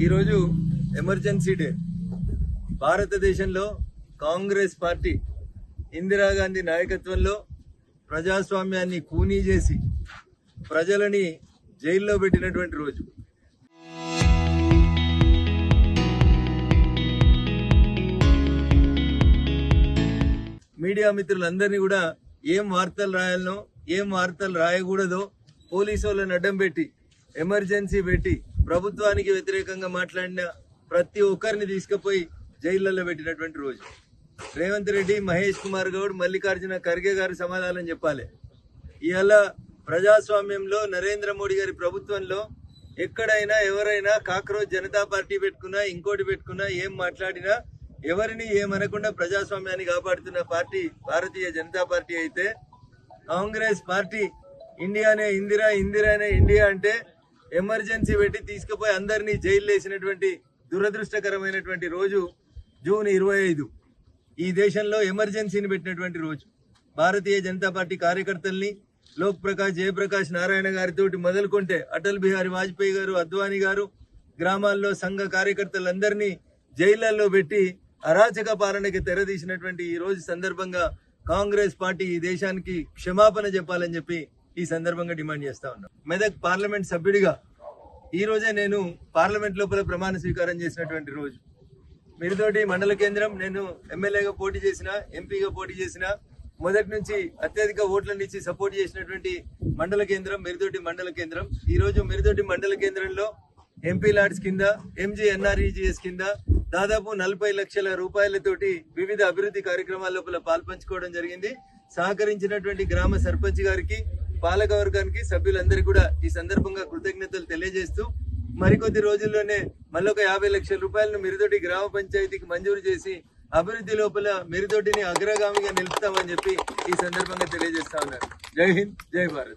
ఈరోజు emergency day. భారతదేశంలో Congress party Indira Gandhi నాయకత్వంలో ప్రజాస్వామ్యాన్ని కూనీ చేసి ప్రజలని జైల్లో పెట్టినటువంటి రోజు. మీడియా మిత్రులందరినీ కూడా ఏం వార్తలు రాయాలనో ఏం వార్తలు రాయకూడదో పోలీసు వాళ్ళని అడ్డం పెట్టి ఎమర్జెన్సీ పెట్టి ప్రభుత్వానికి వ్యతిరేకంగా మాట్లాడిన ప్రతి ఒక్కరిని తీసుకుపోయి జైళ్లలో పెట్టినటువంటి రోజు. రేవంత్ రెడ్డి, మహేష్ కుమార్ గౌడ్, మల్లికార్జున ఖర్గే గారు సమాధానం చెప్పాలి. ఇవాళ ప్రజాస్వామ్యంలో నరేంద్ర మోడీ గారి ప్రభుత్వంలో ఎక్కడైనా ఎవరైనా కాక్రోచ్ జనతా పార్టీ పెట్టుకున్నా ఇంకోటి పెట్టుకున్నా ఏం మాట్లాడినా ఎవరిని ఏమనకుండా ప్రజాస్వామ్యాన్ని కాపాడుతున్న పార్టీ భారతీయ జనతా పార్టీ అయితే, కాంగ్రెస్ పార్టీ ఇండియానే ఇందిరా, ఇందిరానే ఇండియా అంటే ఎమర్జెన్సీ పెట్టి తీసుకుపోయి అందరినీ జైలు వేసినటువంటి దురదృష్టకరమైనటువంటి రోజు జూన్ 25. ఈ దేశంలో ఎమర్జెన్సీని పెట్టినటువంటి రోజు. భారతీయ జనతా పార్టీ కార్యకర్తల్ని లోక్ ప్రకాష్, జయప్రకాష్ నారాయణ గారితో మొదలుకుంటే అటల్ బిహారీ వాజ్పేయి గారు, అద్వానీ గారు, గ్రామాల్లో సంఘ కార్యకర్తలందరినీ జైళ్లలో పెట్టి అరాచక పాలనకి తెరదీసినటువంటి ఈ రోజు సందర్భంగా కాంగ్రెస్ పార్టీ ఈ దేశానికి క్షమాపణ చెప్పాలని చెప్పి ఈ సందర్భంగా డిమాండ్ చేస్తా ఉన్నాం. మెదక్ పార్లమెంట్ సభ్యుడిగా ఈ రోజే నేను పార్లమెంట్ లోపల ప్రమాణ స్వీకారం చేసినటువంటి రోజు. మిరుదొడ్డి మండల కేంద్రం, నేను ఎమ్మెల్యేగా పోటీ చేసిన, ఎంపీగా పోటీ చేసిన, మొదటి నుంచి అత్యధిక ఓట్లను ఇచ్చి సపోర్ట్ చేసినటువంటి మండల కేంద్రం మిరుదొడ్డి మండల కేంద్రం. ఈ రోజు మిరుదొడ్డి మండల కేంద్రంలో ఎంపీ లాడ్స్ కింద, MGNREGS కింద దాదాపు 40 లక్షల రూపాయలతోటి వివిధ అభివృద్ధి కార్యక్రమాల లోపల పాల్పంచుకోవడం జరిగింది. సహకరించినటువంటి గ్రామ సర్పంచ్ గారికి, పాలక వర్గానికి, సభ్యులందరికీ కూడా ఈ సందర్భంగా కృతజ్ఞతలు తెలియజేస్తూ, మరికొద్ది రోజుల్లోనే మళ్ళొక 50 లక్షల రూపాయలను మిరుదొడ్డి గ్రామ పంచాయతీకి మంజూరు చేసి అభివృద్ధి లోపల మిరుదొడ్డిని అగ్రగామిగా నిలుపుతామని చెప్పి ఈ సందర్భంగా తెలియజేస్తా ఉన్నారు. జై హింద్, జై భారత్.